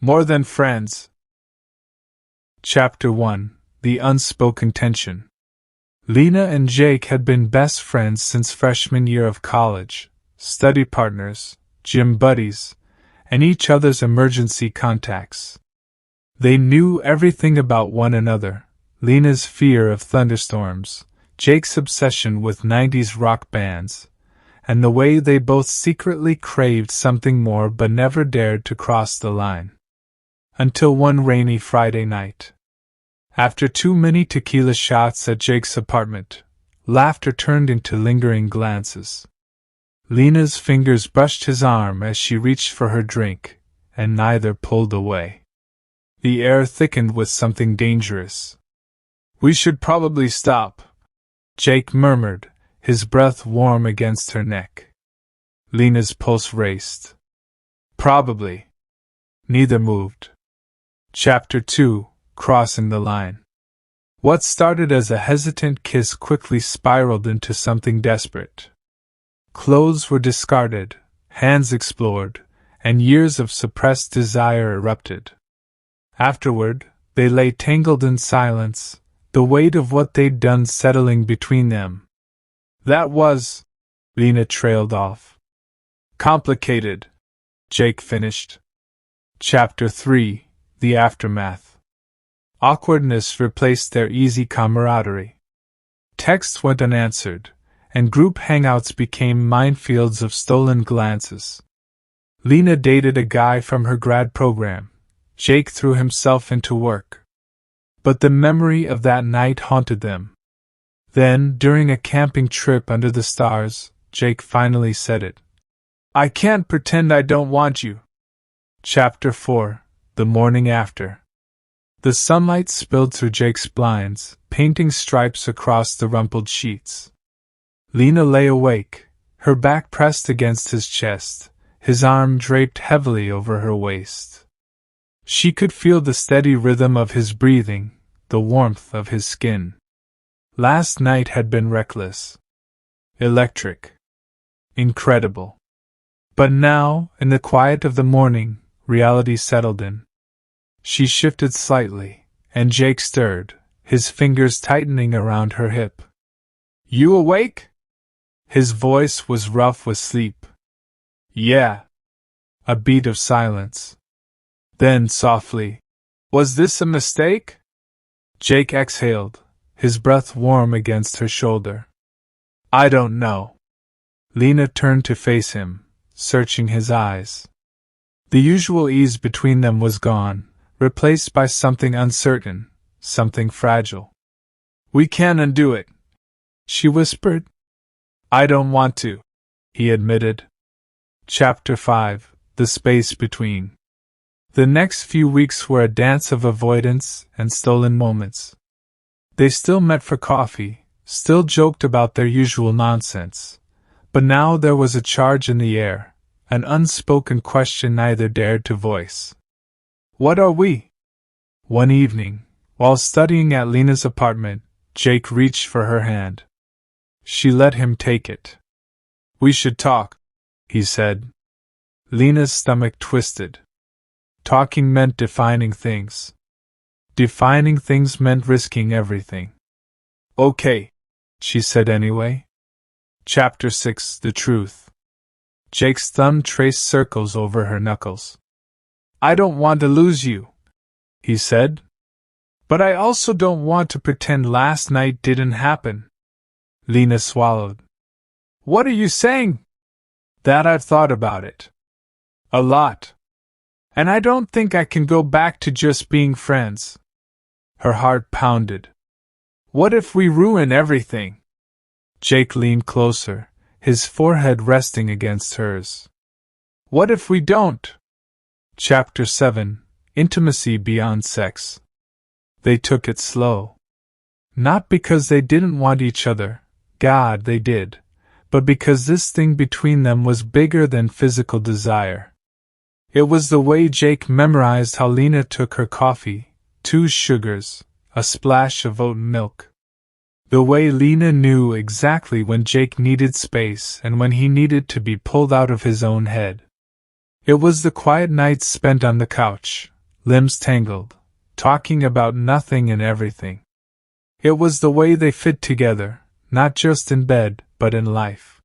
More than friends. Chapter 1. The Unspoken Tension. Lena and Jake had been best friends since freshman year of college, study partners, gym buddies, and each other's emergency contacts. They knew everything about one another, Lena's fear of thunderstorms, Jake's obsession with 90s rock bands, and the way they both secretly craved something more but never dared to cross the line. Until one rainy Friday night. After too many tequila shots at Jake's apartment, laughter turned into lingering glances. Lena's fingers brushed his arm as she reached for her drink, and neither pulled away. The air thickened with something dangerous. "We should probably stop," Jake murmured, his breath warm against her neck. Lena's pulse raced. "Probably." Neither moved. Chapter 2. Crossing the Line. What started as a hesitant kiss quickly spiraled into something desperate. Clothes were discarded, hands explored, and years of suppressed desire erupted. Afterward, they lay tangled in silence, the weight of what they'd done settling between them. "That was," Lena trailed off. "Complicated," Jake finished. Chapter 3. The Aftermath. Awkwardness replaced their easy camaraderie. Texts went unanswered, and group hangouts became minefields of stolen glances. Lena dated a guy from her grad program. Jake threw himself into work. But the memory of that night haunted them. Then, during a camping trip under the stars, Jake finally said it. "I can't pretend I don't want you." Chapter 4. The Morning After. The sunlight spilled through Jake's blinds, painting stripes across the rumpled sheets. Lena lay awake, her back pressed against his chest, his arm draped heavily over her waist. She could feel the steady rhythm of his breathing, the warmth of his skin. Last night had been reckless. Electric. Incredible. But now, in the quiet of the morning, reality settled in. She shifted slightly, and Jake stirred, his fingers tightening around her hip. "You awake?" His voice was rough with sleep. "Yeah." A beat of silence. Then softly, "Was this a mistake?" Jake exhaled, his breath warm against her shoulder. "I don't know." Lena turned to face him, searching his eyes. The usual ease between them was gone, replaced by something uncertain, something fragile. "We can undo it," she whispered. "I don't want to," he admitted. Chapter 5. The Space Between. The next few weeks were a dance of avoidance and stolen moments. They still met for coffee, still joked about their usual nonsense, but now there was a charge in the air, an unspoken question neither dared to voice. "What are we?" One evening, while studying at Lena's apartment, Jake reached for her hand. She let him take it. "We should talk," he said. Lena's stomach twisted. Talking meant defining things. Defining things meant risking everything. "Okay," she said anyway. Chapter 6. The Truth. Jake's thumb traced circles over her knuckles. "I don't want to lose you," he said. "But I also don't want to pretend last night didn't happen." Lena swallowed. "What are you saying?" "That I've thought about it. A lot. And I don't think I can go back to just being friends." Her heart pounded. "What if we ruin everything?" Jake leaned closer, his forehead resting against hers. "What if we don't?" Chapter 7. Intimacy Beyond Sex. They took it slow. Not because they didn't want each other, God, they did, but because this thing between them was bigger than physical desire. It was the way Jake memorized how Lena took her coffee, 2 sugars, a splash of oat milk. The way Lena knew exactly when Jake needed space and when he needed to be pulled out of his own head. It was the quiet nights spent on the couch, limbs tangled, talking about nothing and everything. It was the way they fit together, not just in bed, but in life.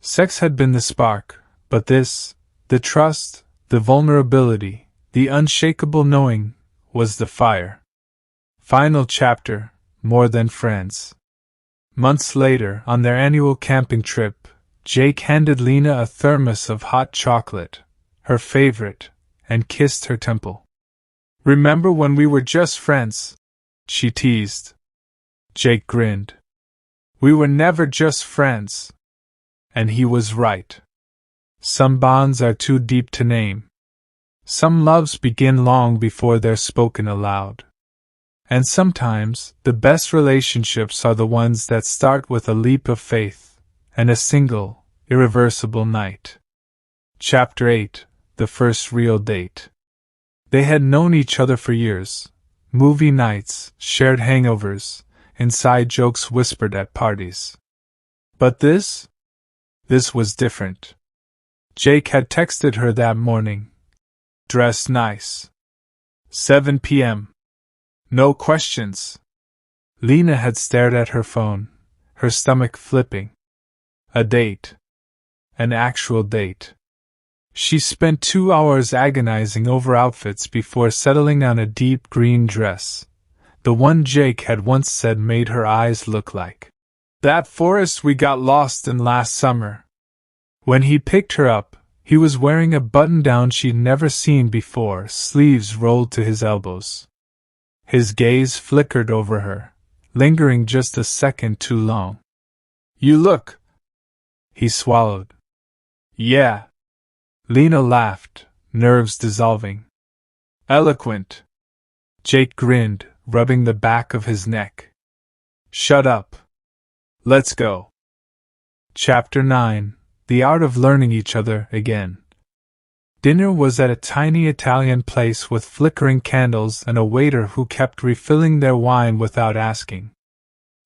Sex had been the spark, but this, the trust, the vulnerability, the unshakable knowing, was the fire. Final chapter, More Than Friends. Months later, on their annual camping trip, Jake handed Lena a thermos of hot chocolate, her favorite, and kissed her temple. "Remember when we were just friends?" she teased. Jake grinned. "We were never just friends." And he was right. Some bonds are too deep to name. Some loves begin long before they're spoken aloud. And sometimes, the best relationships are the ones that start with a leap of faith, and a single, irreversible night. Chapter 8: The First Real Date. They had known each other for years. Movie nights, shared hangovers, inside jokes whispered at parties. But this was different. Jake had texted her that morning. "Dress nice. 7 p.m. No questions." Lena had stared at her phone, her stomach flipping. A date. An actual date. She spent 2 hours agonizing over outfits before settling on a deep green dress, the one Jake had once said made her eyes look like that forest we got lost in last summer. When he picked her up, he was wearing a button-down she'd never seen before, sleeves rolled to his elbows. His gaze flickered over her, lingering just a second too long. "You look..." He swallowed. "Yeah." Lena laughed, nerves dissolving. "Eloquent." Jake grinned, rubbing the back of his neck. "Shut up. Let's go." Chapter 9: The Art of Learning Each Other Again. Dinner was at a tiny Italian place with flickering candles and a waiter who kept refilling their wine without asking.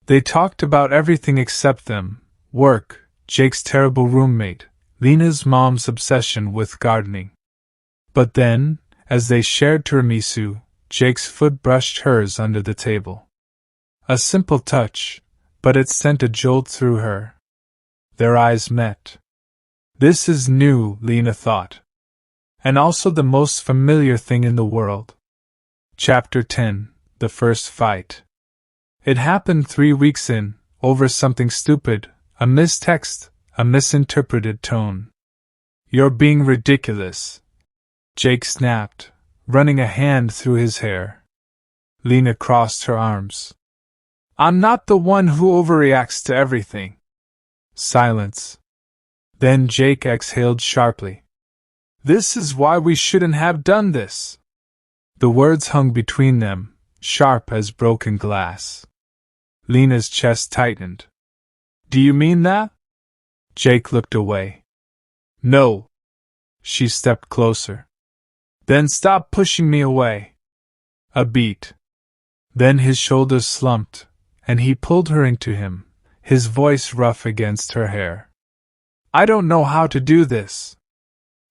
They talked about everything except them: work, Jake's terrible roommate, Lena's mom's obsession with gardening. But then, as they shared tiramisu, Jake's foot brushed hers under the table. A simple touch, but it sent a jolt through her. Their eyes met. This is new, Lena thought. And also the most familiar thing in the world. Chapter 10: The First Fight. It happened 3 weeks in, over something stupid, a mistext, a misinterpreted tone. "You're being ridiculous," Jake snapped, running a hand through his hair. Lena crossed her arms. "I'm not the one who overreacts to everything." Silence. Then Jake exhaled sharply. "This is why we shouldn't have done this." The words hung between them, sharp as broken glass. Lena's chest tightened. "Do you mean that?" Jake looked away. "No." She stepped closer. "Then stop pushing me away." A beat. Then his shoulders slumped, and he pulled her into him, his voice rough against her hair. "I don't know how to do this."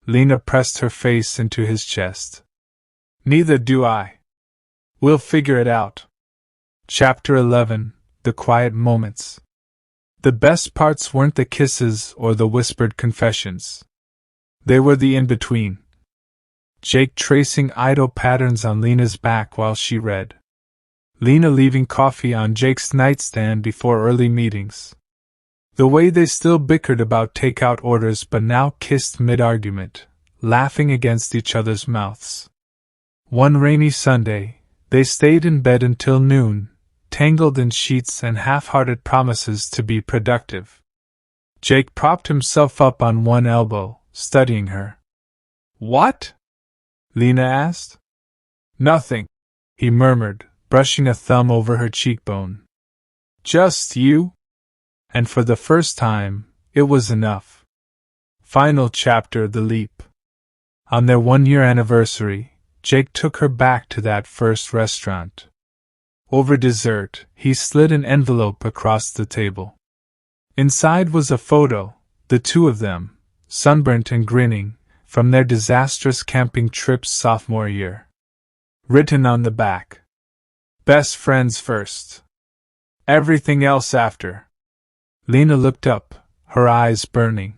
Lena pressed her face into his chest. "Neither do I. We'll figure it out." Chapter 11: The Quiet Moments. The best parts weren't the kisses or the whispered confessions. They were the in-between. Jake tracing idle patterns on Lena's back while she read. Lena leaving coffee on Jake's nightstand before early meetings. The way they still bickered about takeout orders but now kissed mid-argument, laughing against each other's mouths. One rainy Sunday, they stayed in bed until noon, tangled in sheets and half-hearted promises to be productive. Jake propped himself up on one elbow, studying her. "What?" Lena asked. "Nothing," he murmured, brushing a thumb over her cheekbone. "Just you?" And for the first time, it was enough. Final chapter: The Leap. On their 1-year anniversary, Jake took her back to that first restaurant. Over dessert, he slid an envelope across the table. Inside was a photo, the two of them, sunburnt and grinning, from their disastrous camping trips sophomore year. Written on the back. Best friends first. Everything else after. Lena looked up, her eyes burning.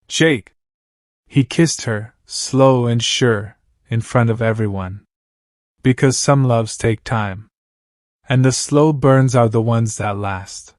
Jake! He kissed her, slow and sure, in front of everyone. Because some loves take time. And the slow burns are the ones that last.